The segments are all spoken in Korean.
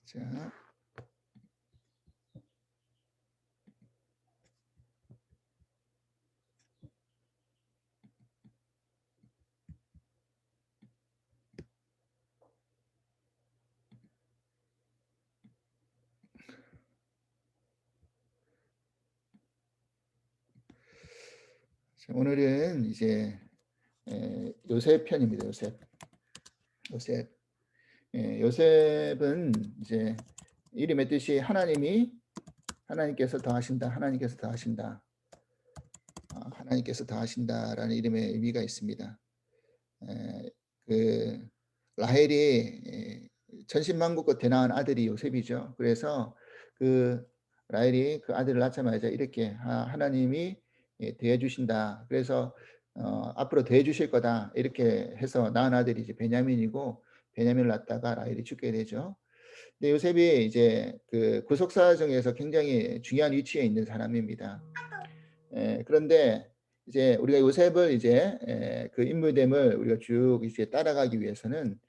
자, 오늘은 이제 요셉 편입니다. 요셉. 요셉은 이제 이름의 뜻이 하나님께서 더하신다, 하나님께서 더하신다, 하나님께서 더하신다라는 이름의 의미가 있습니다. 그 라헬이 천신만국을 대나한 아들이 요셉이죠. 그래서 그 라헬이 그 아들을 낳자마자 이렇게 하나님이 대해 주신다. 그래서 앞으로 대해 주실 거다. 이렇게 해서 낳은 아들이 이제 베냐민이고, 베냐민을 낳다가 라헬이 죽게 되죠. 근데 요셉이 이제 그 구속사 중에서 굉장히 중요한 위치에 있는 사람입니다. 그런데 이제 우리가 요셉을 이제 그 인물됨을 우리가 쭉 이제 따라가기 위해서는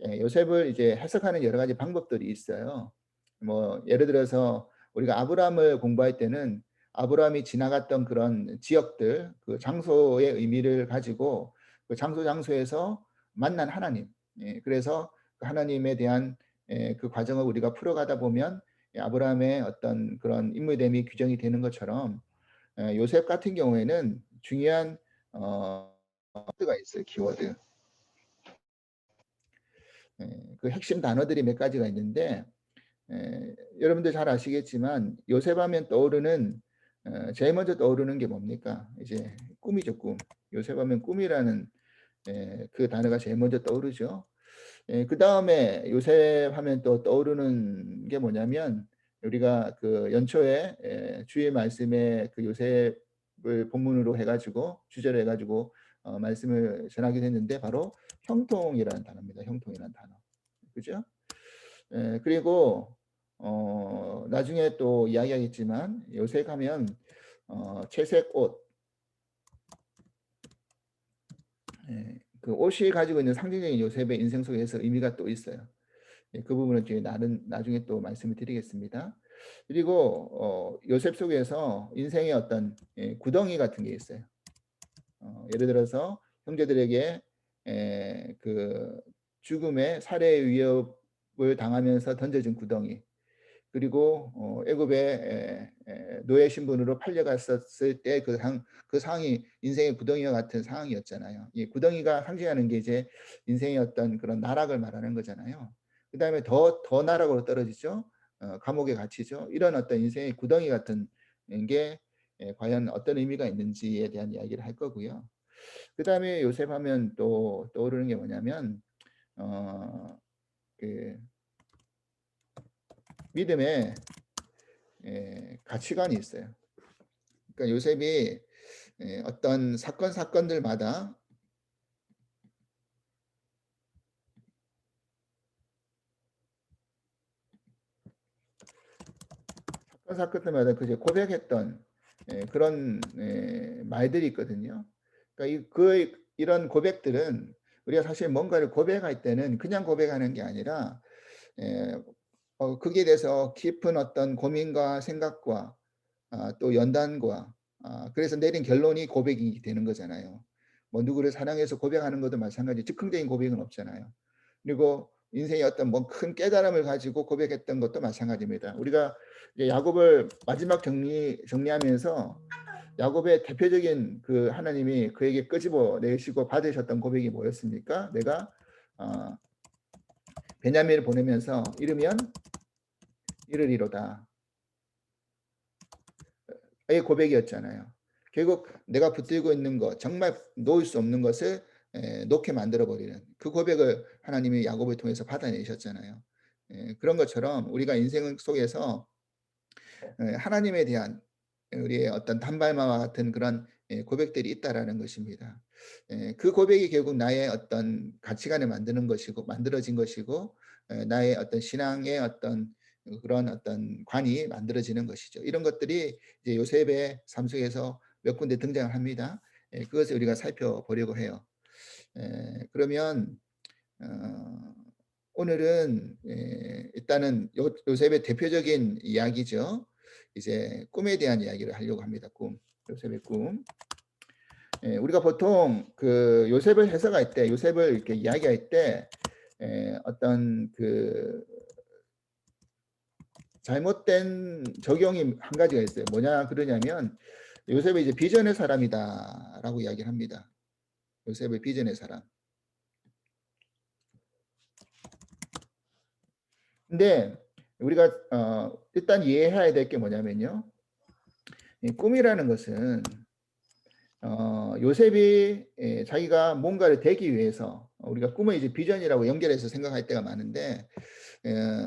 요셉을 이제 해석하는 여러 가지 방법들이 있어요. 뭐 예를 들어서 우리가 아브라함을 공부할 때는 아브라함이 지나갔던 그런 지역들, 그 장소의 의미를 가지고 그 장소에서 만난 하나님. 그래서 그 하나님에 대한 그 과정을 우리가 풀어가다 보면 아브라함의 어떤 그런 인물됨이 규정이 되는 것처럼 요셉 같은 경우에는 중요한 키워드가 있어요. 키워드. 그 핵심 단어들이 몇 가지가 있는데 여러분들 잘 아시겠지만 요셉 하면 떠오르는 제일 먼저 떠오르는 게 뭡니까? 이제 꿈이죠, 꿈. 요셉 하면 꿈이라는 그 단어가 제일 먼저 떠오르죠. 그 다음에 요셉 하면 또 떠오르는 게 뭐냐면 우리가 그 연초에 주의 말씀에 그 요셉을 본문으로 해가지고 주제로 해가지고 말씀을 전하게 됐는데 바로 형통이라는 단어입니다. 형통이라는 단어. 그죠? 그리고 나중에 또 이야기하겠지만 요셉하면 채색 옷, 그 옷이 가지고 있는 상징적인 요셉의 인생 속에서 의미가 또 있어요. 그 부분은 뒤에 나중에 또 말씀을 드리겠습니다. 그리고 요셉 속에서 인생의 어떤 구덩이 같은 게 있어요. 예를 들어서 형제들에게 그 죽음의 살해 위협을 당하면서 던져진 구덩이, 그리고 애굽의 노예 신분으로 팔려갔었을 때 그 상황이 인생의 구덩이와 같은 상황이었잖아요. 이 구덩이가 상징하는 게 이제 인생의 어떤 그런 나락을 말하는 거잖아요. 그 다음에 더 나락으로 떨어지죠. 감옥에 갇히죠. 이런 어떤 인생의 구덩이 같은 게 과연 어떤 의미가 있는지에 대한 이야기를 할 거고요. 그 다음에 요셉 하면 또 떠오르는 게 뭐냐면 그 믿음의 가치관이 있어요. 그러니까 요셉이 어떤 사건들마다 사건들마다 그제 고백했던 그런 말들이 있거든요. 그러니까 이런 고백들은 우리가 사실 뭔가를 고백할 때는 그냥 고백하는 게 아니라 거기에 대해서 깊은 어떤 고민과 생각과 또 연단과 그래서 내린 결론이 고백이 되는 거잖아요. 뭐 누구를 사랑해서 고백하는 것도 마찬가지 즉흥적인 고백은 없잖아요. 그리고 인생의 어떤 뭐 큰 깨달음을 가지고 고백했던 것도 마찬가지입니다. 우리가 야곱을 마지막 정리하면서 야곱의 대표적인 그 하나님이 그에게 끄집어 내시고 받으셨던 고백이 뭐였습니까? 내가 어, 베냐민을 보내면서 이르면 이르리로다. 의 고백이었잖아요. 결국 내가 붙들고 있는 것, 정말 놓을 수 없는 것을 놓게 만들어 버리는 그 고백을 하나님이 야곱을 통해서 받아내셨잖아요. 그런 것처럼 우리가 인생 속에서 하나님에 대한 우리의 어떤 단발마와 같은 그런 고백들이 있다라는 것입니다. 그 고백이 결국 나의 어떤 가치관을 만드는 것이고 만들어진 것이고 나의 어떤 신앙의 어떤 그런 어떤 관이 만들어지는 것이죠. 이런 것들이 이제 요셉의 삶 속에서 몇 군데 등장을 합니다. 그것을 우리가 살펴보려고 해요. 그러면 어, 오늘은 일단은 요셉의 대표적인 이야기죠. 이제 꿈에 대한 이야기를 하려고 합니다. 꿈. 요셉의 꿈. 우리가 보통 그 요셉을 해석할 때, 요셉을 이렇게 이야기할 때 어떤 그 잘못된 적용이 한 가지가 있어요. 뭐냐 그러냐면 요셉이 이제 비전의 사람이다라고 이야기를 합니다. 요셉의 비전의 사람. 근데 우리가 일단 이해해야 될 게 뭐냐면요. 이 꿈이라는 것은 요셉이 자기가 뭔가를 되기 위해서 우리가 꿈을 이제 비전이라고 연결해서 생각할 때가 많은데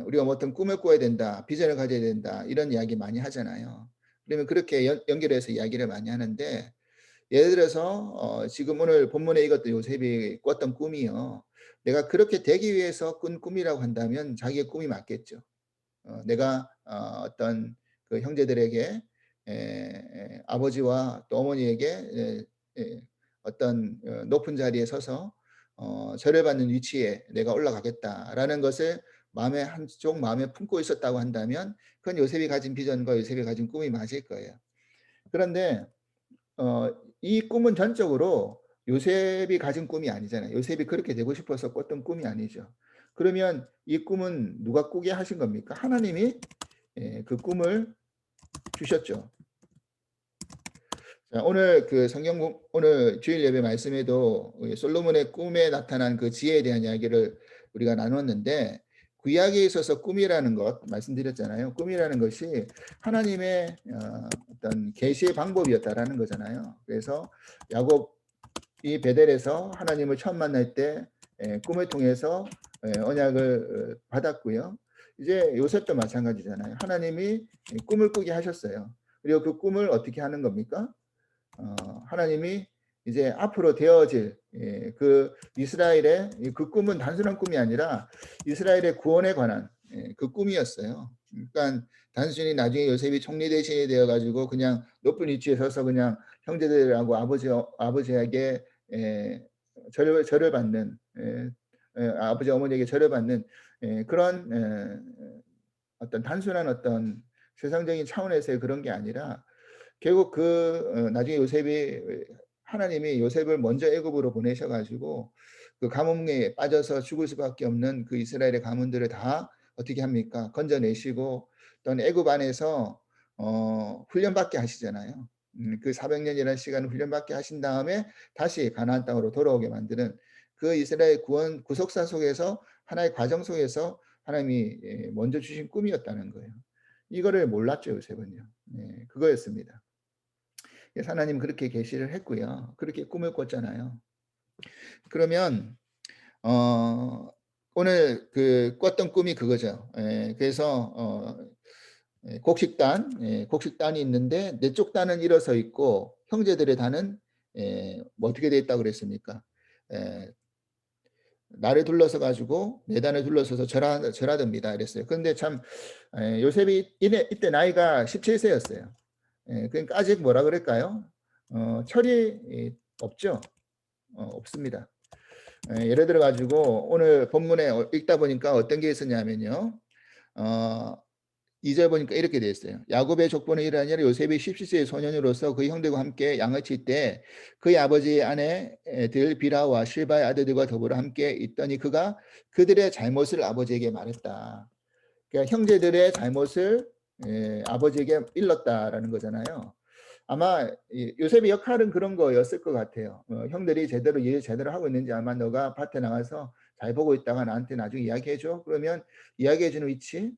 우리가 뭐 어떤 꿈을 꿔야 된다, 비전을 가져야 된다 이런 이야기 많이 하잖아요. 그러면 그렇게 연결해서 이야기를 많이 하는데 예를 들어서 지금 오늘 본문에 읽었던 요셉이 꿨던 꿈이요. 내가 그렇게 되기 위해서 꾼 꿈이라고 한다면 자기의 꿈이 맞겠죠. 내가 어떤 그 형제들에게 아버지와 또 어머니에게 어떤 높은 자리에 서서 절을 받는 위치에 내가 올라가겠다라는 것을 마음에 한쪽 마음에 품고 있었다고 한다면 그건 요셉이 가진 비전과 요셉이 가진 꿈이 맞을 거예요. 그런데 이 꿈은 전적으로 요셉이 가진 꿈이 아니잖아요. 요셉이 그렇게 되고 싶어서 꿨던 꿈이 아니죠. 그러면 이 꿈은 누가 꾸게 하신 겁니까? 하나님이 그 꿈을 주셨죠. 자, 오늘 그 성경 오늘 주일 예배 말씀에도 솔로몬의 꿈에 나타난 그 지혜에 대한 이야기를 우리가 나눴는데 구약에 있어서 꿈이라는 것 말씀드렸잖아요. 꿈이라는 것이 하나님의 어떤 계시의 방법이었다라는 거잖아요. 그래서 야곱이 베델에서 하나님을 처음 만날 때 꿈을 통해서 언약을 받았고요. 이제 요셉도 마찬가지잖아요. 하나님이 꿈을 꾸게 하셨어요. 그리고 그 꿈을 어떻게 하는 겁니까? 하나님이 이제 앞으로 되어질 그 이스라엘의 그 꿈은 단순한 꿈이 아니라 이스라엘의 구원에 관한 그 꿈이었어요. 그러니까 단순히 나중에 요셉이 총리 대신이 되어 가지고 그냥 높은 위치에 서서 그냥 형제들하고 아버지에게 절을 받는 아버지 어머니에게 절을 받는 그런 어떤 단순한 어떤 세상적인 차원에서의 그런 게 아니라 결국 그 나중에 요셉이 하나님이 요셉을 먼저 애굽으로 보내셔 가지고 그 가뭄에 빠져서 죽을 수밖에 없는 그 이스라엘의 가문들을 다 어떻게 합니까? 건져내시고 또는 애굽 안에서 훈련받게 하시잖아요. 그 400 년이라는 시간을 훈련받게 하신 다음에 다시 가나안 땅으로 돌아오게 만드는 그 이스라엘 구원 구속사 속에서 하나의 과정 속에서 하나님이 먼저 주신 꿈이었다는 거예요. 이거를 몰랐죠, 요셉은요. 네, 그거였습니다. 그래서 하나님 그렇게 계시를 했고요. 그렇게 꿈을 꿨잖아요. 그러면 오늘 그 꿨던 꿈이 그거죠. 그래서 곡식단이 있는데 내 쪽 단은 일어서 있고 형제들의 단은 뭐 어떻게 돼 있다고 그랬습니까? 에, 나를 둘러서 가지고 내 단을 둘러서서 절하듭니다. 그랬어요. 그런데 참 요셉이 이때 나이가 17세였어요. 그러니까 아직 뭐라 그럴까요? 철이 없죠. 없습니다. 예를 들어 가지고 오늘 본문에 읽다 보니까 어떤 게 있었냐면요. 어, 2절 보니까 이렇게 되어 있어요. 야곱의 족보는 이러하니라 요셉이 17세의 소년으로서 그 형들과 함께 양을 칠 때 그의 아버지의 아내들 비라와 실바의 아들들과 더불어 함께 있더니 그가 그들의 잘못을 아버지에게 말했다. 그러니까 형제들의 잘못을 아버지에게 일렀다라는 거잖아요. 아마 요셉의 역할은 그런 거였을 것 같아요. 형들이 제대로 일 제대로 하고 있는지 아마 너가 밭에 나가서 잘 보고 있다가 나한테 나중에 이야기해줘. 그러면 이야기해주는 위치.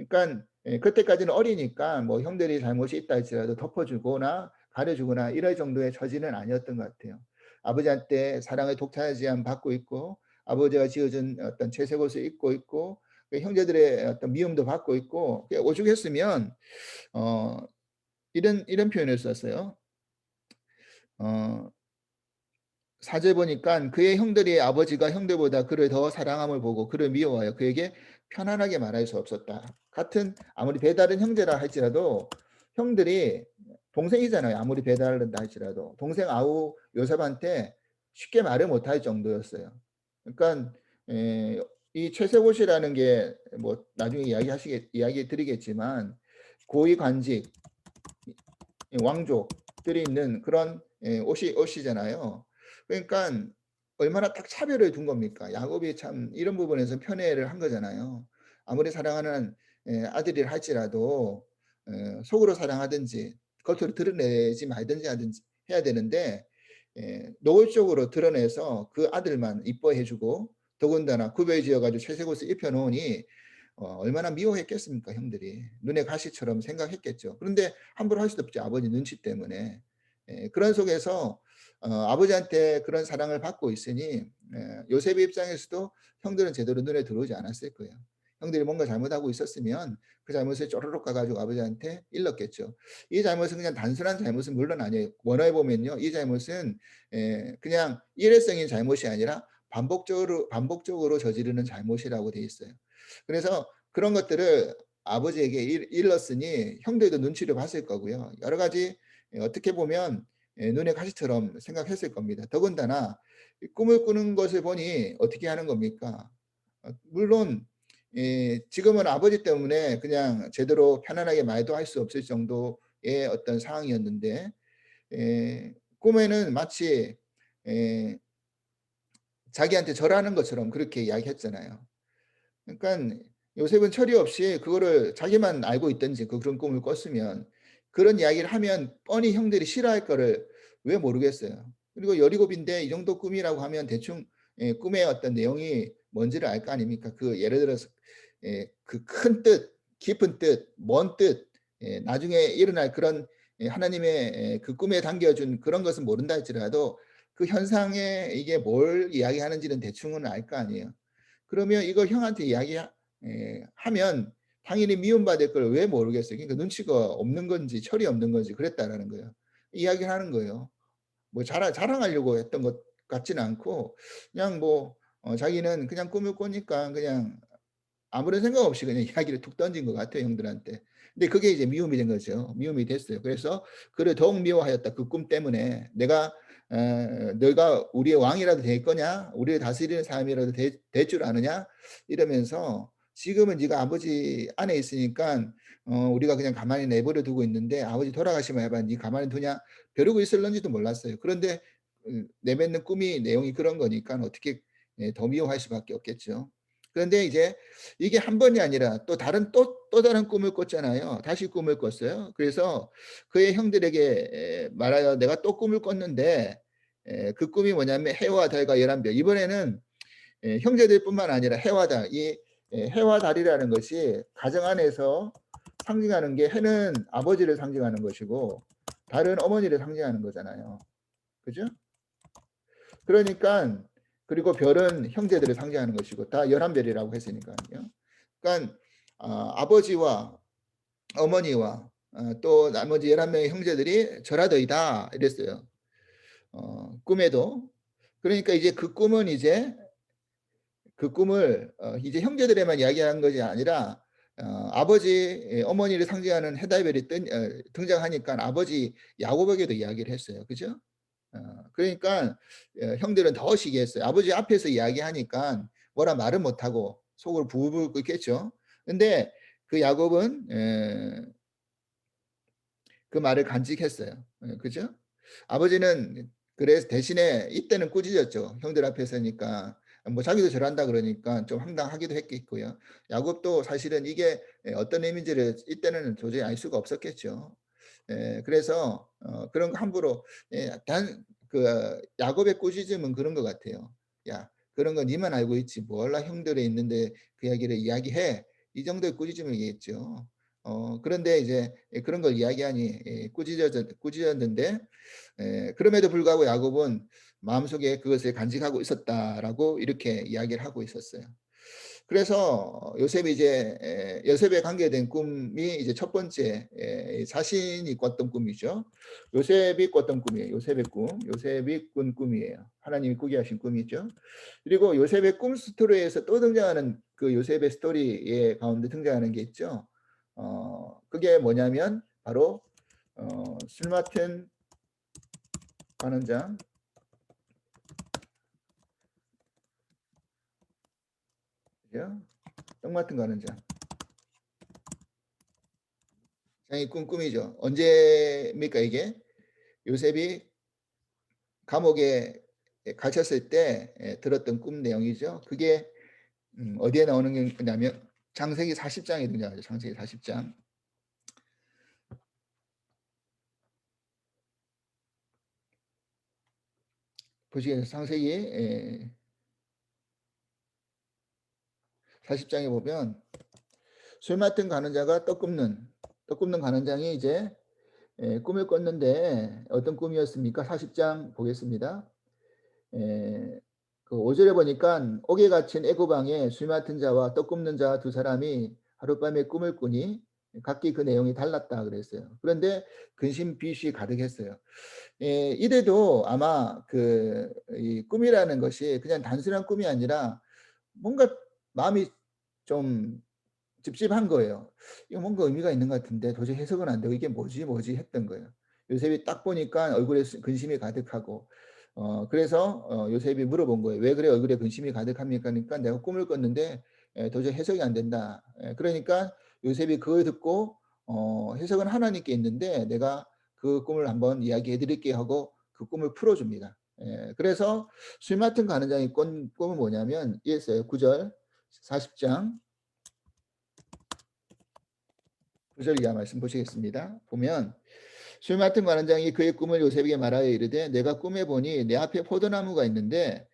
그러니까 그때까지는 어리니까 뭐 형들이 잘못이 있다 할지라도 덮어주거나 가려주거나 이럴 정도의 처지는 아니었던 것 같아요. 아버지한테 사랑을 독차지함 받고 있고 아버지가 지어준 어떤 채색 옷을 입고 있고 그 형제들의 어떤 미움도 받고 있고 오죽했으면 어, 이런 표현을 썼어요. 어, 사절 보니까 그의 형들이 아버지가 형들보다 그를 더 사랑함을 보고 그를 미워하여 그에게 편안하게 말할 수 없었다. 같은 아무리 배다른 형제라 할지라도 형들이 동생이잖아요. 아무리 배달을 한다 할지라도 동생 아우 요셉한테 쉽게 말을 못할 정도였어요. 그러니까 이 최세옷이라는 게 뭐 나중에 이야기 드리겠지만 고위 관직, 왕족들이 있는 그런 옷이잖아요. 그러니까 얼마나 딱 차별을 둔 겁니까? 야곱이 참 이런 부분에서 편애를 한 거잖아요. 아무리 사랑하는 아들이라 할지라도 속으로 사랑하든지 겉으로 드러내지 말든지 하든지 해야 되는데 노골적으로 드러내서 그 아들만 이뻐해 주고 더군다나 구별 지어 가지고 채색옷을 입혀 놓으니 얼마나 미워했겠습니까 형들이. 눈의 가시처럼 생각했겠죠. 그런데 함부로 할 수도 없죠 아버지 눈치 때문에. 그런 속에서 아버지한테 그런 사랑을 받고 있으니 요셉의 입장에서도 형들은 제대로 눈에 들어오지 않았을 거예요. 형들이 뭔가 잘못하고 있었으면 그 잘못을 쪼르륵 가 가지고 아버지한테 일렀겠죠. 이 잘못은 그냥 단순한 잘못은 물론 아니에요. 원어에 보면요. 이 잘못은 그냥 일회성인 잘못이 아니라 반복적으로 저지르는 잘못이라고 돼 있어요. 그래서 그런 것들을 아버지에게 일렀으니 형들도 눈치를 봤을 거고요. 여러 가지 어떻게 보면 눈의 가시처럼 생각했을 겁니다. 더군다나 이 꿈을 꾸는 것을 보니 어떻게 하는 겁니까? 물론 지금은 아버지 때문에 그냥 제대로 편안하게 말도 할 수 없을 정도의 어떤 상황이었는데 꿈에는 마치 에 자기한테 절하는 것처럼 그렇게 이야기했잖아요. 그러니깐 요셉은 철이 없이 그거를 자기만 알고 있든지 그런 꿈을 꿨으면 그런 이야기를 하면 뻔히 형들이 싫어할 거를 왜 모르겠어요. 그리고 17인데 이 정도 꿈이라고 하면 대충 꿈의 어떤 내용이 뭔지를 알 거 아닙니까? 그 예를 들어서 그 큰 뜻, 깊은 뜻, 먼 뜻, 나중에 일어날 그런 하나님의 그 꿈에 담겨 준 그런 것은 모른다 할지라도 그 현상에 이게 뭘 이야기하는지는 대충은 알 거 아니에요. 그러면 이걸 형한테 하면 당연히 미움받을 걸 왜 모르겠어요. 그러니까 눈치가 없는 건지 철이 없는 건지 그랬다라는 거예요. 이야기를 하는 거예요. 뭐 자랑하려고 했던 것 같지는 않고 그냥 뭐 자기는 그냥 꿈을 꾸니까 그냥 아무런 생각 없이 그냥 이야기를 툭 던진 것 같아요, 형들한테. 근데 그게 이제 미움이 된 거죠. 미움이 됐어요. 그래서 그를 더욱 미워하였다. 그 꿈 때문에. 내가 "너가 우리의 왕이라도 될 거냐? 우리를 다스리는 사람이라도 될 줄 아느냐?" 이러면서 "지금은 네가 아버지 안에 있으니까 우리가 그냥 가만히 내버려 두고 있는데 아버지 돌아가시면 해봐 네 가만히 두냐?" 벼르고 있을런지도 몰랐어요. 그런데 내뱉는 꿈이 내용이 그런 거니까 어떻게 더 미워할 수밖에 없겠죠. 그런데 이제 이게 한 번이 아니라 또 다른 꿈을 꿨잖아요. 다시 꿈을 꿨어요. 그래서 그의 형들에게 말하여 "내가 또 꿈을 꿨는데 그 꿈이 뭐냐면 해와 달과 11별." 이번에는 형제들뿐만 아니라 해와 달 이 해와 달이라는 것이 가정 안에서 상징하는 게 해는 아버지를 상징하는 것이고 달은 어머니를 상징하는 거잖아요. 그죠? 그러니깐 그리고 별은 형제들을 상징하는 것이고 다 11별이라고 했으니까요. 그러니까 아버지와 어머니와 또 나머지 11명의 형제들이 절하더이다 이랬어요. 꿈에도. 그러니까 이제 그 꿈은 이제 그 꿈을 이제 형제들에만 이야기한 것이 아니라 아버지 어머니를 상징하는 해달별이 등장하니까 아버지 야곱에게도 이야기를 했어요. 그죠? 그러니까 형들은 더 시기했어요. 아버지 앞에서 이야기하니까 뭐라 말은 못하고 속으로 부글부글 끓겠죠. 근데 그 야곱은 그 말을 간직했어요. 그죠? 아버지는 그래서 대신에 이때는 꾸짖었죠. 형들 앞에 서니까. 뭐 자기도 저런다 그러니까 좀 황당하기도 했겠고요. 야곱도 사실은 이게 어떤 의미인지를 이때는 도저히 알 수가 없었겠죠. 그래서 그런 거 함부로 단 야곱의 꾸짖음은 그런 것 같아요. "야 그런 거 니만 알고 있지 몰라 형들이 있는데 그 이야기를 이야기해." 이 정도의 꾸짖음을 얘기했죠. 그런데 이제 그런 걸 이야기하니 꾸짖었는데 그럼에도 불구하고 야곱은 마음속에 그것을 간직하고 있었다라고 이렇게 이야기를 하고 있었어요. 그래서 요셉이 이제 요셉에 관계된 꿈이 이제 첫 번째 자신이 꿨던 꿈이죠. 요셉이 꿨던 꿈이에요. 요셉의 꿈. 요셉이 꾼 꿈이에요. 하나님이 꾸게 하신 꿈이죠. 그리고 요셉의 꿈 스토리에서 또 등장하는 그 요셉의 스토리의 가운데 등장하는 게 있죠. 그게 뭐냐면 바로 술 맡은 관원장 그죠? 떡 맡은 가는 자. 장이 꿈이죠. 언제입니까 이게? 요셉이 감옥에 갇혔을 때 들었던 꿈 내용이죠. 그게 어디에 나오는 거냐면 창세기 40장에 등장하죠. 창세기 40장. 보시겠어요. 창세기 40장에 보면 술 맡은 가늠자가 떡 굽는 가늠장이 이제 꿈을 꿨는데 어떤 꿈이었습니까? 40장 보겠습니다. 그 5절에 보니까 옥에 갇힌 애굽 왕에 술 맡은 자와 떡 굽는 자 두 사람이 하룻밤에 꿈을 꾸니 각기 그 내용이 달랐다 그랬어요. 그런데 근심 비시 가득했어요. 이래도 아마 이 꿈이라는 것이 그냥 단순한 꿈이 아니라 뭔가 마음이 좀 찝찝한 거예요. 이거 뭔가 의미가 있는 것 같은데 도저히 해석은 안 되고 이게 뭐지 했던 거예요. 요셉이 딱 보니까 얼굴에 근심이 가득하고 그래서 요셉이 물어본 거예요. 왜 그래 얼굴에 근심이 가득합니까? 그러니까 내가 꿈을 꿨는데 도저히 해석이 안 된다. 그러니까 요셉이 그걸 듣고 해석은 하나님께 있는데 내가 그 꿈을 한번 이야기해 드릴게요 하고 그 꿈을 풀어줍니다. 그래서 술 맡은 가늠장의 꿈은 뭐냐면 이랬어요. 9절 40장 9절 이하 말씀 보시겠습니다. 보면 술 맡은 관원장이 그의 꿈을 요셉에게 말하여 이르되 내가 꿈에 보니 내 앞에 포도나무가 있는데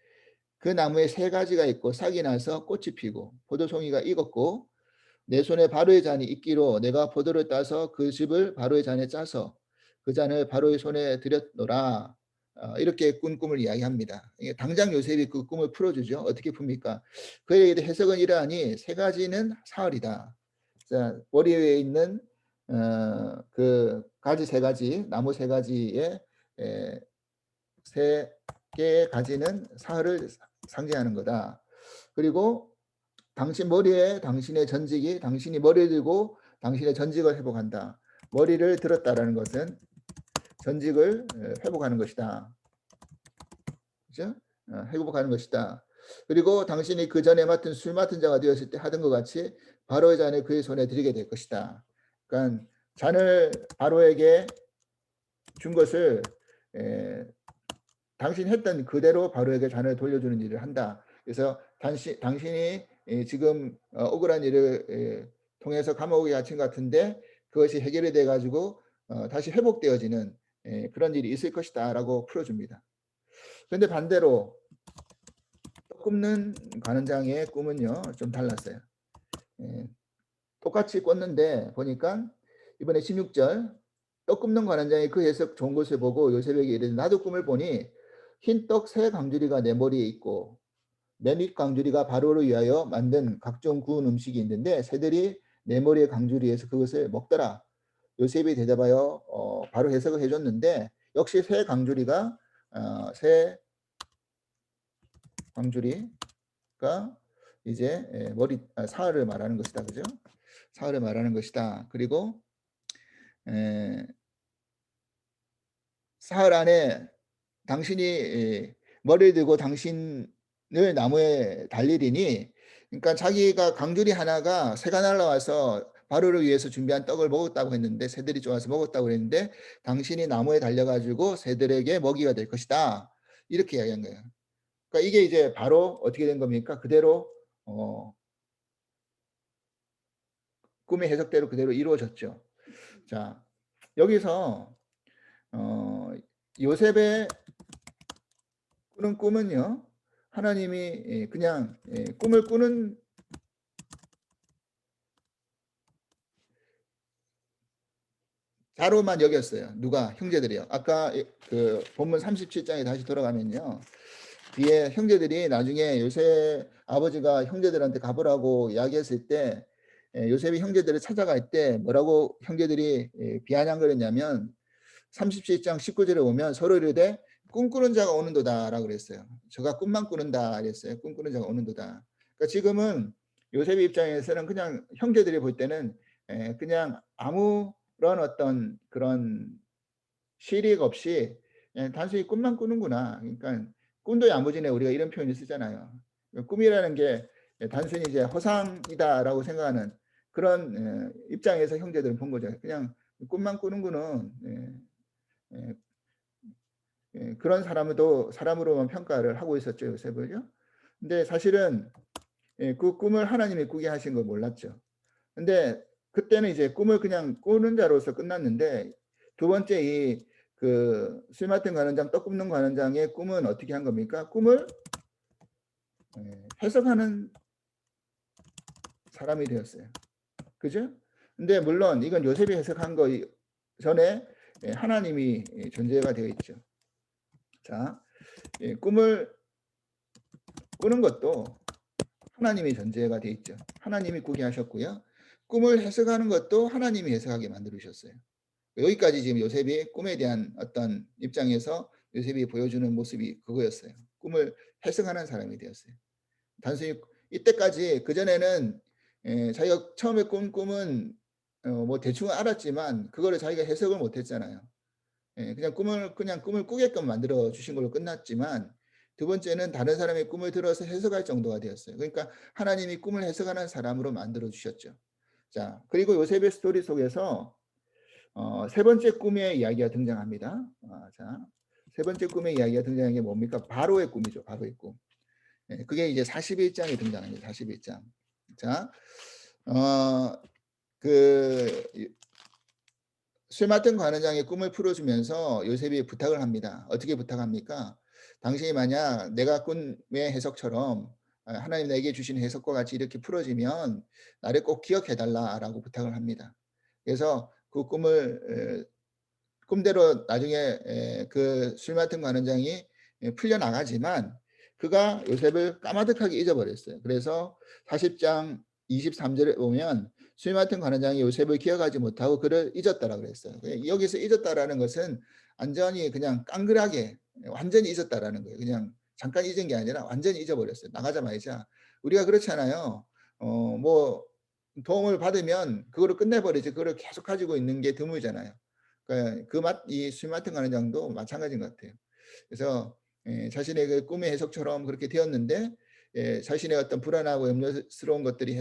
그 나무에 세 가지가 있고 싹이 나서 꽃이 피고 포도송이가 익었고 내 손에 바로의 잔이 있기로 내가 포도를 따서 그 즙을 바로의 잔에 짜서 그 잔을 바로의 손에 들였노라. 이렇게 꾼 꿈을 이야기합니다. 당장 요셉이 그 꿈을 풀어주죠. 어떻게 풉니까? 그에 해석은 이러하니 세 가지는 사흘이다. 자, 머리 위에 있는 그 가지 세 가지, 나무 세 가지의 세 개의 가지는 사흘을 상징하는 거다. 그리고 당신 머리에 당신의 전직이 당신이 머리를 들고 당신의 전직을 회복한다. 머리를 들었다라는 것은 전직을 회복하는 것이다. 그죠? 회복하는 것이다. 그리고 당신이 그 전에 맡은 술 맡은 자가 되었을 때 하던 것 같이 바로의 잔을 그의 손에 드리게 될 것이다. 그러니까 잔을 바로에게 준 것을 당신이 했던 그대로 바로에게 잔을 돌려주는 일을 한다. 그래서 당신이 지금 억울한 일을 통해서 감옥에 갇힌 것 같은데 그것이 해결이 돼가지고 다시 회복되어지는 그런 일이 있을 것이다 라고 풀어줍니다. 그런데 반대로 떡 굽는 관원장의 꿈은요 좀 달랐어요. 똑같이 꿨는데 보니까 이번에 16절 떡 굽는 관원장이 그 해석 좋은 것을 보고 요셉에게 이르되 나도 꿈을 보니 흰떡 세 강주리가 내 머리에 있고 맨윗 강주리가 바로를 위하여 만든 각종 구운 음식이 있는데 새들이 내 머리의 강주리에서 그것을 먹더라. 요셉이 대답하여 바로 해석을 해줬는데 역시 새 강주리가 이제 사흘을 말하는 것이다. 그죠? 사흘을 말하는 것이다. 그리고 사흘 안에 당신이 머리를 들고 당신을 나무에 달리리니 그러니까 자기가 강줄이 하나가 새가 날라와서 바로를 위해서 준비한 떡을 먹었다고 했는데 새들이 좋아서 먹었다고 했는데 당신이 나무에 달려가지고 새들에게 먹이가 될 것이다. 이렇게 이야기한 거예요. 그러니까 이게 이제 바로 어떻게 된 겁니까? 그대로 꿈의 해석대로 그대로 이루어졌죠. 자, 여기서 어, 요셉의 꾸는 꿈은요. 하나님이 그냥 꿈을 꾸는 자로만 여겼어요. 누가? 형제들이요. 아까 그 본문 37장에 다시 돌아가면요. 뒤에 형제들이 나중에 요셉 아버지가 형제들한테 가보라고 이야기했을 때 요셉이 형제들을 찾아갈 때 뭐라고 형제들이 비아냥거렸냐면 37장 19절에 보면 서로 이르되 꿈꾸는 자가 오는도다라고 그랬어요. 저가 꿈만 꾸는다 그랬어요. 꿈꾸는 자가 오는도다. 그러니까 지금은 요셉의 입장에서는 그냥 형제들이 볼 때는 그냥 아무런 어떤 그런 실익 없이 단순히 꿈만 꾸는구나. 그러니까 꿈도 야무지네 우리가 이런 표현을 쓰잖아요. 꿈이라는 게 단순히 이제 허상이다라고 생각하는 그런 입장에서 형제들은 본 거죠. 그냥 꿈만 꾸는구는 그런 사람도 사람으로만 평가를 하고 있었죠, 요셉을요. 근데 사실은 그 꿈을 하나님이 꾸게 하신 걸 몰랐죠. 근데 그때는 이제 꿈을 그냥 꾸는 자로서 끝났는데 두 번째 그 술 맡은 관원장, 떡 굽는 관원장의 꿈은 어떻게 한 겁니까? 꿈을 해석하는 사람이 되었어요. 그죠? 근데 물론 이건 요셉이 해석한 거 전에 하나님이 존재가 되어 있죠. 자, 꿈을 꾸는 것도 하나님이 전제가 되어 있죠. 하나님이 꾸게 하셨고요. 꿈을 해석하는 것도 하나님이 해석하게 만들으셨어요. 여기까지 지금 요셉이 꿈에 대한 어떤 입장에서 요셉이 보여주는 모습이 그거였어요. 꿈을 해석하는 사람이 되었어요. 단순히 이때까지 그전에는 자기가 처음에 꾼 꿈은 뭐 대충 알았지만 그거를 자기가 해석을 못했잖아요. 그냥 꿈을 꾸게끔 만들어 주신 걸로 끝났지만 두 번째는 다른 사람의 꿈을 들어서 해석할 정도가 되었어요. 그러니까 하나님이 꿈을 해석하는 사람으로 만들어 주셨죠. 자, 그리고 요셉의 스토리 속에서 세 번째 꿈의 이야기가 등장합니다. 자, 세 번째 꿈의 이야기가 등장한 게 뭡니까? 바로의 꿈이죠. 바로의 꿈. 그게 이제 41장에 등장합니다. 41장. 자, 그 술 맡은 관원장의 꿈을 풀어주면서 요셉이 부탁을 합니다. 어떻게 부탁합니까? 당신이 만약 내가 꿈의 해석처럼 하나님 내게 주신 해석과 같이 이렇게 풀어지면 나를 꼭 기억해달라라고 부탁을 합니다. 그래서 그 꿈을 꿈대로 나중에 그 술 맡은 관원장이 풀려나가지만 그가 요셉을 까마득하게 잊어버렸어요. 그래서 40장 23절에 보면 술 맡은 관원장이 요셉을 기억하지 못하고 그를 잊었다라고 그랬어요. 여기서 잊었다라는 것은 완전히 그냥 깡그하게 완전히 잊었다라는 거예요. 그냥 잠깐 잊은 게 아니라 완전히 잊어버렸어요. 나가자마자. 우리가 그렇잖아요. 뭐 도움을 받으면 그거를 끝내버리지 그거를 계속 가지고 있는 게 드물잖아요. 그러니까 이 술 맡은 관원장도 마찬가지인 것 같아요. 그래서 자신의 그 꿈의 해석처럼 그렇게 되었는데 자신의 어떤 불안하고 염려스러운 것들이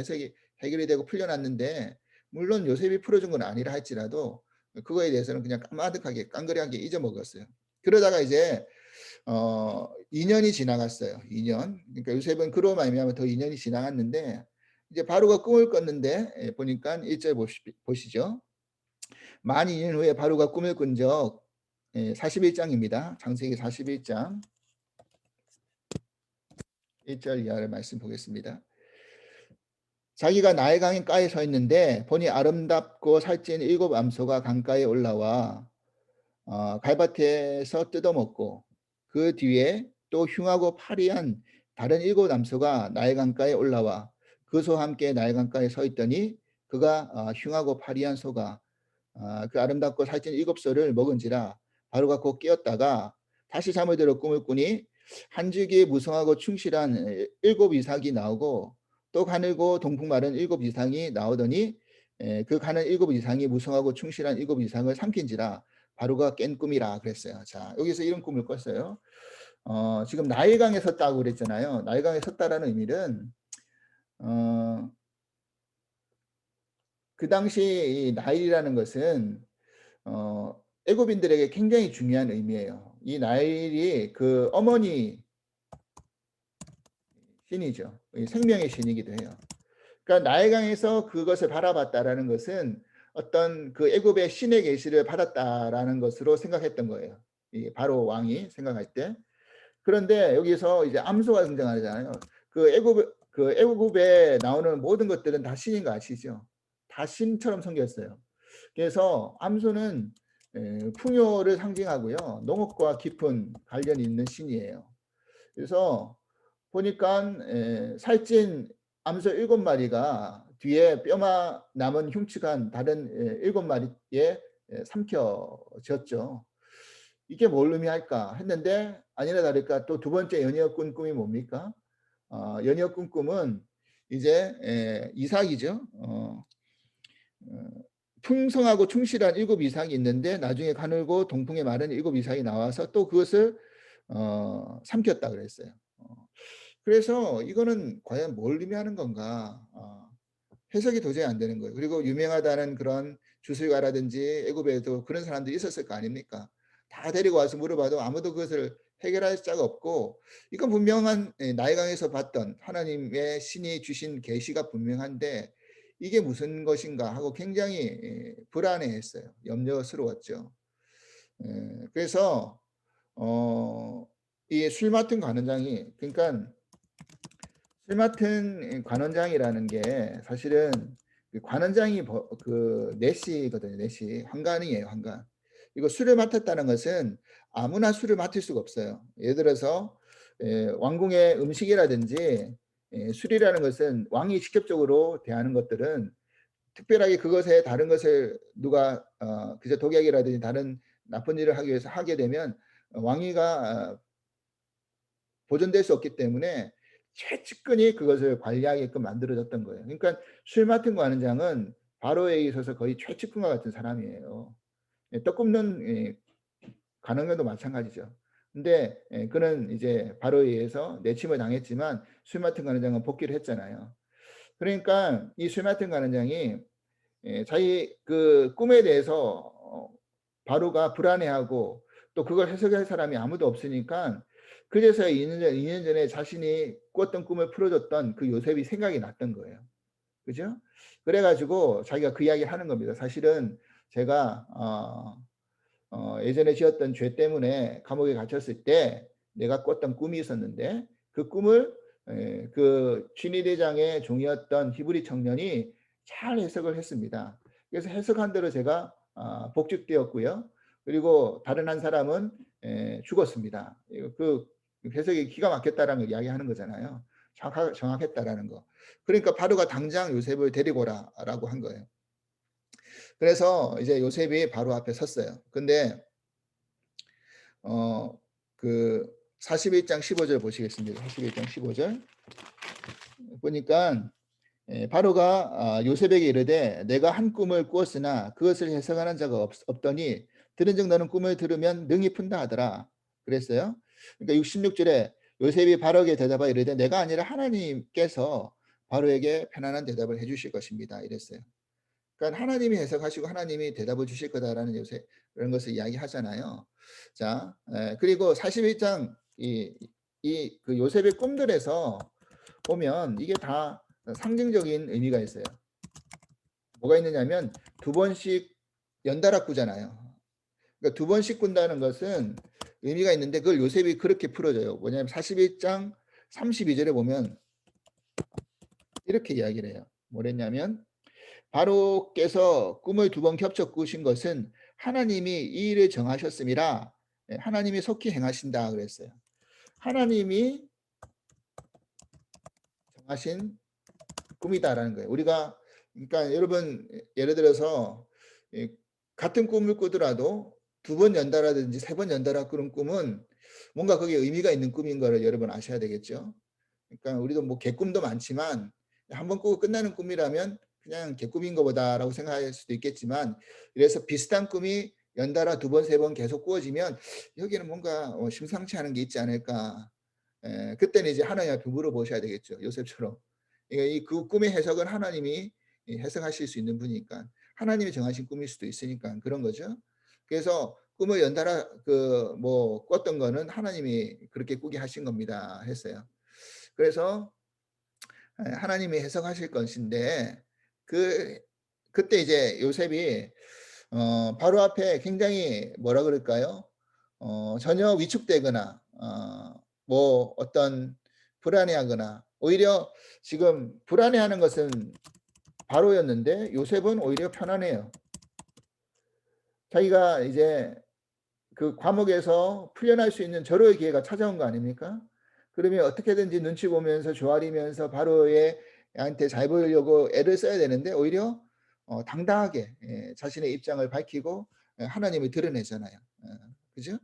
해결이 되고 풀려났는데 물론 요셉이 풀어준 건 아니라 할지라도 그거에 대해서는 그냥 까마득하게 깡그리하게 잊어먹었어요. 그러다가 이제 2년이 지나갔어요. 2년. 그러니까 요셉은 그로 말미암아 더 2년이 지나갔는데 이제 바로가 꿈을 꿨는데 보니까 1절 보시죠. 만 2년 후에 바로가 꿈을 꾼 적 41장입니다. 창세기 41장 1절 이하를 말씀 보겠습니다. 자기가 나일강 가에 서 있는데 보니 아름답고 살찐 7 암소가 강가에 올라와 갈밭에서 뜯어먹고 그 뒤에 또 흉하고 파리한 다른 7 암소가 나일강가에 올라와 그 소와 함께 나일강가에 서 있더니 그가 흉하고 파리한 소가 그 아름답고 살찐 7 소를 먹은지라 바로가 곧 깨었다가 다시 잠을 들어 꿈을 꾸니 한 줄기에 무성하고 충실한 7 이삭이 나오고 또 가늘고 동풍 마른 7 이상이 나오더니 그 가는 7 이상이 무성하고 충실한 7 이상을 삼킨지라 바로가 깬 꿈이라 그랬어요. 자, 여기서 이런 꿈을 꿨어요. 지금 나일강에 섰다고 그랬잖아요. 나일강에 섰다라는 의미는 그 당시 이 나일이라는 것은 애굽인들에게 굉장히 중요한 의미예요. 이 나일이 그 어머니 신이죠. 생명의 신이기도 해요. 그러니까 나일강에서 그것을 바라봤다라는 것은 어떤 그 애굽의 신의 계시를 받았다라는 것으로 생각했던 거예요. 이 바로 왕이 생각할 때. 그런데 여기서 이제 암소가 등장하잖아요. 그 애굽에 나오는 모든 것들은 다 신인 거 아시죠? 다 신처럼 생겼어요. 그래서 암소는 풍요를 상징하고요. 농업과 깊은 관련이 있는 신이에요. 그래서 보니까 살찐 암소 7마리가 뒤에 뼈만 남은 흉측한 다른 7마리에 삼켜졌죠. 이게 뭘 의미할까 했는데 아니나 다를까 또 두 번째 연이어 꾼 꿈이 뭡니까? 연이어 꾼 꿈은 이제 이삭이죠. 풍성하고 충실한 7 이상이 있는데 나중에 가늘고 동풍에 마른 7 이상이 나와서 또 그것을 삼켰다 그랬어요. 그래서 이거는 과연 뭘 의미하는 건가? 해석이 도저히 안 되는 거예요. 그리고 유명하다는 그런 주술가라든지 애굽에도 그런 사람들이 있었을 거 아닙니까? 다 데리고 와서 물어봐도 아무도 그것을 해결할 자가 없고, 이건 분명한 나일강에서 봤던 하나님의 신이 주신 계시가 분명한데 이게 무슨 것인가 하고 굉장히 불안해했어요. 염려스러웠죠. 그래서 어 이 술 맡은 관원장이, 그러니까 술 맡은 관원장이라는 게 사실은 그 관원장이 그 내시거든요. 내시 환관이에요. 환관. 이거 술을 맡았다는 것은 아무나 술을 맡을 수가 없어요. 예를 들어서 왕궁의 음식이라든지 술이라는 것은 왕이 직접적으로 대하는 것들은, 특별하게 그것에 다른 것을 누가 그저 독약이라든지 다른 나쁜 일을 하기 위해서 하게 되면 왕위가 보존될 수 없기 때문에 최측근이 그것을 관리하게끔 만들어졌던 거예요. 그러니까 술 맡은 관원장은 바로에 있어서 거의 최측근과 같은 사람이에요. 떡 굽는 관원장도 마찬가지죠. 근데 그는 이제 바로에 의해서 내침을 당했지만 술 맡은 관원장은 복귀를 했잖아요. 그러니까 이 술 맡은 관원장이 자기 그 꿈에 대해서 바로가 불안해하고 또 그걸 해석할 사람이 아무도 없으니까, 그래서 2년 전에 자신이 꿨던 꿈을 풀어줬던 그 요셉이 생각이 났던 거예요. 그죠? 그래 가지고 자기가 그 이야기를 하는 겁니다. 사실은 제가 예전에 지었던 죄 때문에 감옥에 갇혔을 때 내가 꿨던 꿈이 있었는데 그 꿈을 그 쥐니 대장의 종이었던 히브리 청년이 잘 해석을 했습니다. 그래서 해석한 대로 제가 복직되었고요. 그리고 다른 한 사람은 죽었습니다. 그 해석이 기가 막혔다라는 걸 이야기하는 거잖아요. 정확했다라는 거. 그러니까 바로가 당장 요셉을 데리고 오라라고 한 거예요. 그래서 이제 요셉이 바로 앞에 섰어요. 근데 어 그 41장 15절 보시겠습니다. 41장 15절 보니까 바로가 요셉에게 이르되 내가 한 꿈을 꾸었으나 그것을 해석하는 자가 없더니 들은즉 너는 꿈을 들으면 능히 푼다 하더라 그랬어요. 그러니까 66절에 요셉이 바로에게 대답하여 이르되 내가 아니라 하나님께서 바로에게 편안한 대답을 해 주실 것입니다 이랬어요. 그러니까 하나님이 해석하시고 하나님이 대답을 주실 거다라는 요새 그런 것을 이야기하잖아요. 자, 그리고 41장 이 그 요셉의 꿈들에서 보면 이게 다 상징적인 의미가 있어요. 뭐가 있느냐면 두 번씩 연달아 꾸잖아요. 그러니까 두 번씩 꾼다는 것은 의미가 있는데 그걸 요셉이 그렇게 풀어줘요. 뭐냐면 41장 32절에 보면 이렇게 이야기를 해요. 뭐랬냐면 바로께서 꿈을 두 번 겹쳐 꾸신 것은 하나님이 이 일을 정하셨음이라 하나님이 속히 행하신다 그랬어요. 하나님이 정하신 꿈이다라는 거예요. 우리가 그러니까 여러분 예를 들어서 같은 꿈을 꾸더라도 두 번 연달아든지 세 번 연달아 꾸는 꿈은 뭔가 거기에 의미가 있는 꿈인 거를 여러분 아셔야 되겠죠. 그러니까 우리도 뭐 개꿈도 많지만 한 번 꾸고 끝나는 꿈이라면 그냥 개꿈인 거보다라고 생각할 수도 있겠지만, 이래서 비슷한 꿈이 연달아 두 번, 세 번 계속 꾸어지면 여기는 뭔가 심상치 않은 게 있지 않을까. 그때는 이제 하나님 앞에 물어보셔야 되겠죠. 요셉처럼. 그 꿈의 해석은 하나님이 해석하실 수 있는 분이니까. 하나님이 정하신 꿈일 수도 있으니까 그런 거죠. 그래서 꿈을 연달아 뭐 꿨던 거는 하나님이 그렇게 꾸게 하신 겁니다 했어요. 그래서 하나님이 해석하실 것인데 그때 이제 요셉이 바로 앞에 굉장히 뭐라 그럴까요? 전혀 위축되거나 뭐 어떤 불안해하거나, 오히려 지금 불안해하는 것은 바로였는데 요셉은 오히려 편안해요. 자기가 이제 그 과목에서 풀려날 수 있는 절호의 기회가 찾아온 거 아닙니까? 그러면 어떻게든지 눈치 보면서 조아리면서 바로의 한테 잘 보이려고 애를 써야 되는데 오히려 당당하게 자신의 입장을 밝히고 하나님을 드러내잖아요. 그죠?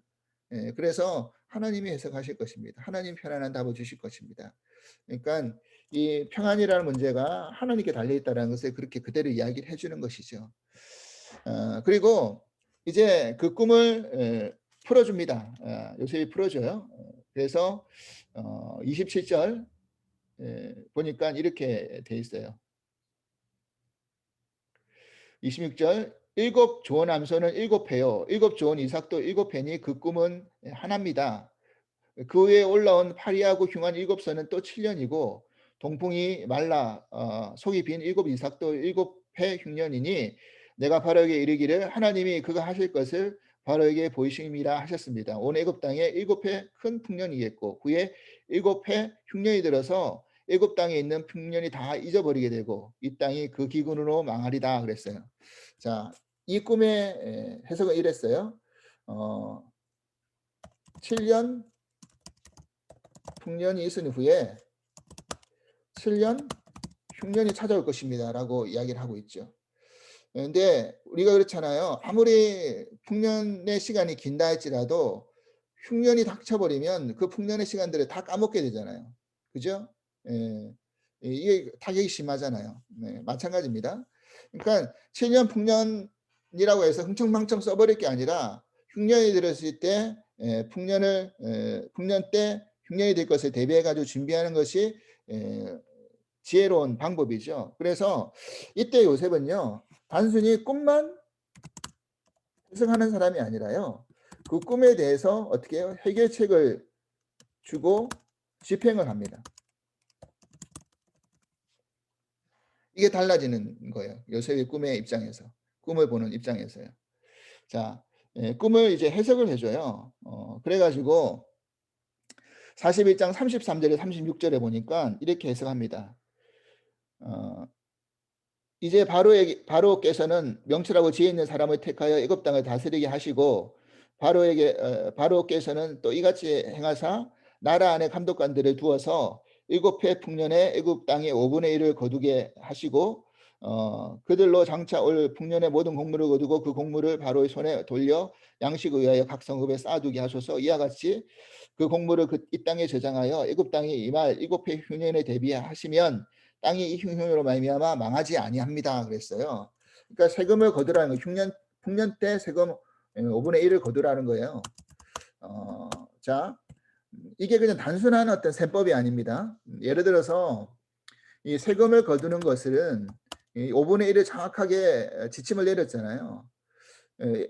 그래서 하나님이 해석하실 것입니다. 하나님 편안한 답을 주실 것입니다. 그러니까 이 평안이라는 문제가 하나님께 달려 있다는 것을 그렇게 그대로 이야기를 해주는 것이죠. 그리고 이제 그 꿈을 풀어줍니다. 요셉이 풀어줘요. 그래서 27절 보니까 이렇게 돼 있어요. 26절 일곱 좋은 암소는 일곱 회요 일곱 좋은 이삭도 일곱 회니 그 꿈은 하나입니다. 그 위에 올라온 파리하고 흉한 일곱 선은 또 7년이고 동풍이 말라 속이 빈 일곱 이삭도 일곱 해 흉년이니 내가 바로에게 이르기를 하나님이 그가 하실 것을 바로에게 보이심이라 하셨습니다. 온 애굽 땅에 일곱 해 큰 풍년이겠고 그에 일곱 해 흉년이 들어서 애굽 땅에 있는 풍년이 다 잊어버리게 되고 이 땅이 그 기근으로 망하리다 그랬어요. 자, 이 꿈의 해석은 이랬어요. 7년 풍년이 있은 후에 7년 흉년이 찾아올 것입니다라고 이야기를 하고 있죠. 그런데 우리가 그렇잖아요. 아무리 풍년의 시간이 긴다 할지라도 흉년이 닥쳐버리면 그 풍년의 시간들을 다 까먹게 되잖아요. 그죠? 예. 이게 타격이 심하잖아요. 네, 마찬가지입니다. 그러니까 7년 풍년이라고 해서 흥청망청 써버릴 게 아니라 흉년이 들었을 때 풍년 때 흉년이 될 것을 대비해 가지고 준비하는 것이 지혜로운 방법이죠. 그래서 이때 요셉은요. 단순히 꿈만 해석하는 사람이 아니라요. 그 꿈에 대해서 어떻게 해요? 해결책을 주고 집행을 합니다. 이게 달라지는 거예요. 요셉의 꿈의 입장에서. 꿈을 보는 입장에서요. 자, 꿈을 이제 해석을 해줘요. 그래가지고 41장 33절에 36절에 보니까 이렇게 해석합니다. 이제 바로께서는 명철하고 지혜 있는 사람을 택하여 애굽 땅을 다스리게 하시고 바로께서는 또 이같이 행하사 나라 안에 감독관들을 두어서 일곱 해 풍년에 애굽 땅의 5분의 1을 거두게 하시고 그들로 장차 올 풍년의 모든 곡물을 거두고 그 곡물을 바로의 손에 돌려 양식을 위하여 각 성읍에 쌓아두게 하소서. 이와 같이 그 곡물을 이 땅에 저장하여 애굽 땅에 임할 일곱 해 흉년에 대비하시면 땅이 이 흉년으로 말미암아 망하지 아니합니다. 그랬어요. 그러니까 세금을 거두라는 거, 풍년 때 세금 5분의 1을 거두라는 거예요. 자, 이게 그냥 단순한 어떤 셈법이 아닙니다. 예를 들어서 이 세금을 거두는 것은 5분의 1을 정확하게 지침을 내렸잖아요.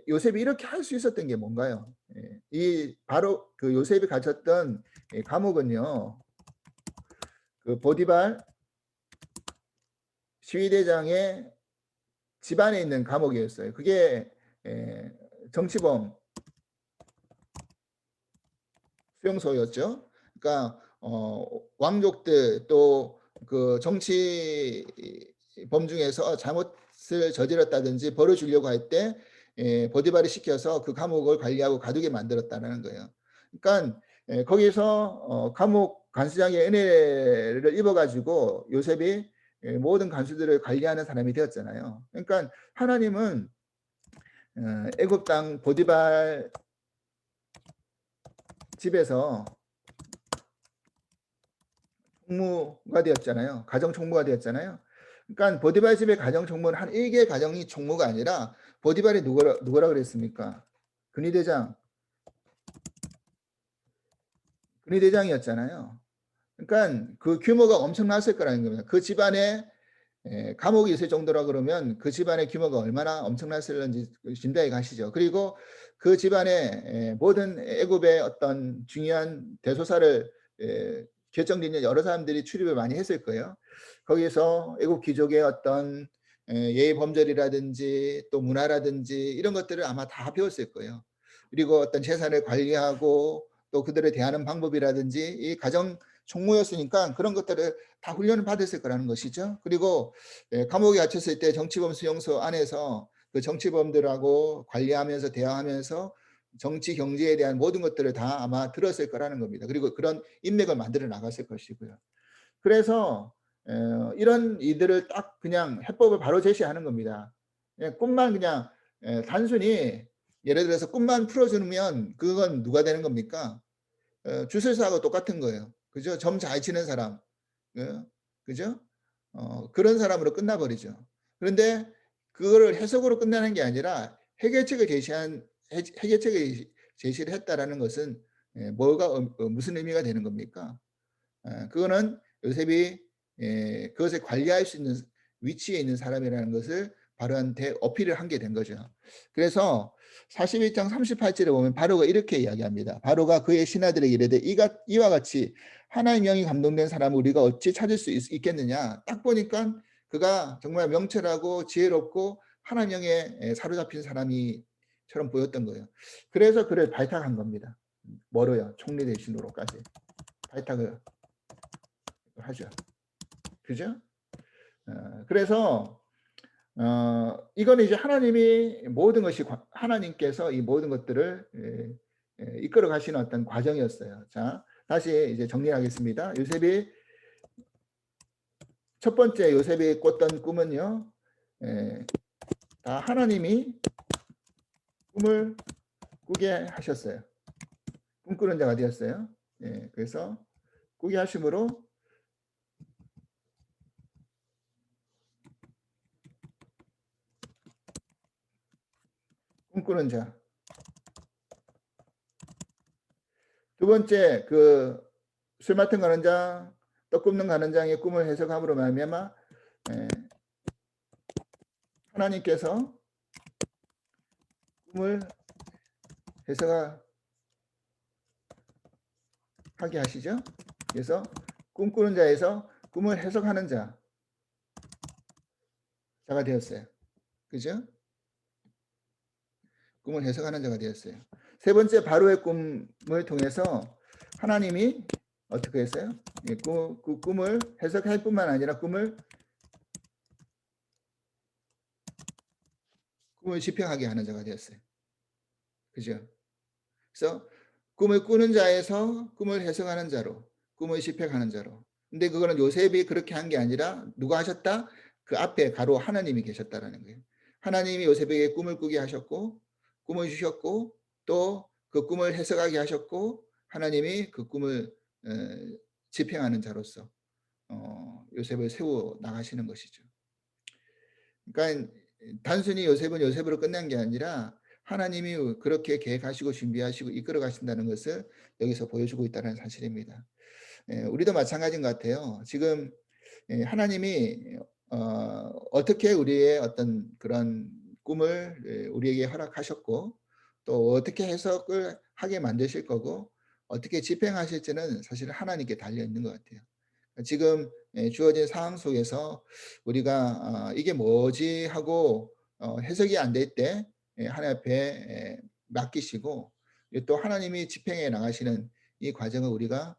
요셉이 이렇게 할 수 있었던 게 뭔가요? 이 바로 그 요셉이 가졌던 감옥은요. 그 보디발 시위대장의 집안에 있는 감옥이었어요. 그게 정치범 수용소였죠. 그러니까 왕족들 또 그 정치범 중에서 잘못을 저질렀다든지 벌을 주려고 할 때 보디발이 시켜서 그 감옥을 관리하고 가두게 만들었다는 거예요. 그러니까 거기서 감옥 간수장의 은혜를 입어가지고 요셉이 모든 간수들을 관리하는 사람이 되었잖아요. 그러니까 하나님은 애굽 땅 보디발 집에서 총무가 되었잖아요. 가정 총무가 되었잖아요. 그러니까 보디발 집의 가정 총무는 한 1개 가정이 총무가 아니라 보디발이 누구라 그랬습니까? 근위대장이었잖아요. 그러니까 그 규모가 엄청났을 거라는 겁니다. 그 집안에 감옥이 있을 정도라 그러면 그 집안의 규모가 얼마나 엄청났을는지 짐작이 가시죠. 그리고 그 집안의 모든 애굽의 어떤 중요한 대소사를 결정짓는 여러 사람들이 출입을 많이 했을 거예요. 거기서 애굽 귀족의 어떤 예의 범절이라든지 또 문화라든지 이런 것들을 아마 다 배웠을 거예요. 그리고 어떤 재산을 관리하고 또 그들을 대하는 방법이라든지 이 가정 총무였으니까 그런 것들을 다 훈련을 받았을 거라는 것이죠. 그리고 감옥에 갇혔을 때 정치범 수용소 안에서 그 정치범들하고 관리하면서 대화하면서 정치 경제에 대한 모든 것들을 다 아마 들었을 거라는 겁니다. 그리고 그런 인맥을 만들어 나갔을 것이고요. 그래서 이런 이들을 딱 그냥 해법을 바로 제시하는 겁니다. 꿈만 그냥 단순히 예를 들어서 꿈만 풀어주면 그건 누가 되는 겁니까? 주술사하고 똑같은 거예요. 그죠? 점 잘 치는 사람. 그죠? 그런 사람으로 끝나버리죠. 그런데 그거를 해석으로 끝나는 게 아니라 해결책을 제시를 했다라는 것은 뭐가 무슨 의미가 되는 겁니까? 그거는 요셉이 그것을 관리할 수 있는 위치에 있는 사람이라는 것을 바로한테 어필을 한 게 된 거죠. 그래서 41장 38절에 보면 바로가 이렇게 이야기합니다. 바로가 그의 신하들에게 이르되 이와 같이 하나님의 영이 감동된 사람을 우리가 어찌 찾을 수 있겠느냐. 딱 보니까 그가 정말 명철하고 지혜롭고 하나님의 영에 사로잡힌 사람이처럼 보였던 거예요. 그래서 그를 발탁한 겁니다. 뭐로요? 총리 대신으로까지 발탁을 하죠. 그죠? 그래서 이거는 이제 하나님이 모든 것이 하나님께서 이 모든 것들을 이끌어 가시는 어떤 과정이었어요. 자, 다시 이제 정리하겠습니다. 요셉이 첫 번째 요셉이 꿨던 꿈은요. 다 하나님이 꿈을 꾸게 하셨어요. 꿈꾸는 자가 되었어요. 그래서 꾸게 하심으로 꿈꾸는 자. 두 번째 술 맡은 가는장, 떡 굽는 가는장의 꿈을 해석함으로 말미암아 하나님께서 꿈을 해석하게 하시죠. 그래서 꿈꾸는 자에서 꿈을 해석하는 자가 되었어요. 그죠? 꿈을 해석하는 자가 되었어요. 세 번째 바로의 꿈을 통해서 하나님이 어떻게 했어요? 그 꿈을 해석할 뿐만 아니라 꿈을 집행하게 하는 자가 되었어요. 그죠? 그래서 꿈을 꾸는 자에서 꿈을 해석하는 자로, 꿈을 집행하는 자로. 근데 그거는 요셉이 그렇게 한 게 아니라 누가 하셨다? 그 앞에 바로 하나님이 계셨다라는 거예요. 하나님이 요셉에게 꿈을 꾸게 하셨고, 꿈을 주셨고, 또 그 꿈을 해석하게 하셨고, 하나님이 그 꿈을 집행하는 자로서 요셉을 세워 나가시는 것이죠. 그러니까 단순히 요셉은 요셉으로 끝난 게 아니라 하나님이 그렇게 계획하시고 준비하시고 이끌어 가신다는 것을 여기서 보여주고 있다는 사실입니다. 우리도 마찬가지인 것 같아요. 지금 하나님이 어떻게 우리의 어떤 그런 꿈을 우리에게 허락하셨고 또 어떻게 해석을 하게 만드실 거고 어떻게 집행하실지는 사실 하나님께 달려 있는 것 같아요. 지금 주어진 상황 속에서 우리가 '이게 뭐지?' 하고 해석이 안 될 때 하나님 앞에 맡기시고 또 하나님이 집행해 나가시는 이 과정을 우리가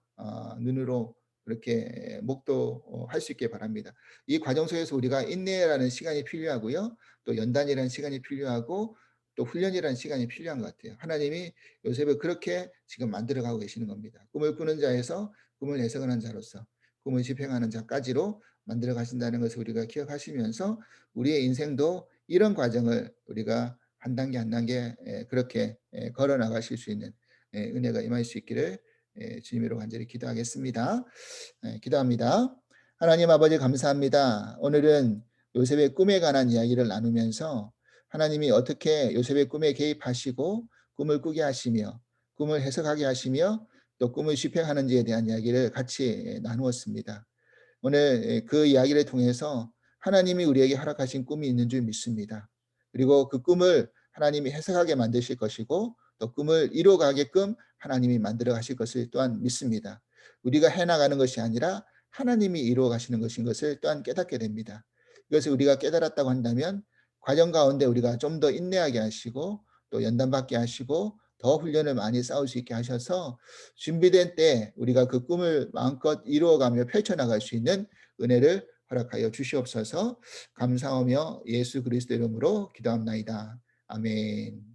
눈으로 그렇게 목도할 수 있길 바랍니다. 이 과정 속에서 우리가 인내라는 시간이 필요하고요. 또 연단이라는 시간이 필요하고 또 훈련이라는 시간이 필요한 것 같아요. 하나님이 요셉을 그렇게 지금 만들어 가고 계시는 겁니다. 꿈을 꾸는 자에서 꿈을 해석하는 자로서 꿈을 집행하는 자까지로 만들어 가신다는 것을 우리가 기억하시면서 우리의 인생도 이런 과정을 우리가 한 단계 한 단계 그렇게 걸어 나가실 수 있는 은혜가 임할 수 있기를 주님으로 간절히 기도하겠습니다. 기도합니다. 하나님 아버지 감사합니다. 오늘은 요셉의 꿈에 관한 이야기를 나누면서 하나님이 어떻게 요셉의 꿈에 개입하시고 꿈을 꾸게 하시며 꿈을 해석하게 하시며 또 꿈을 집행하는지에 대한 이야기를 같이 나누었습니다. 오늘 그 이야기를 통해서 하나님이 우리에게 허락하신 꿈이 있는 줄 믿습니다. 그리고 그 꿈을 하나님이 해석하게 만드실 것이고 또 꿈을 이루어가게끔 하나님이 만들어 가실 것을 또한 믿습니다. 우리가 해나가는 것이 아니라 하나님이 이루어 가시는 것인 것을 또한 깨닫게 됩니다. 이것을 우리가 깨달았다고 한다면 과정 가운데 우리가 좀 더 인내하게 하시고 또 연단받게 하시고 더 훈련을 많이 쌓을 수 있게 하셔서 준비된 때 우리가 그 꿈을 마음껏 이루어가며 펼쳐나갈 수 있는 은혜를 허락하여 주시옵소서. 감사하며 예수 그리스도 이름으로 기도합나이다. 아멘.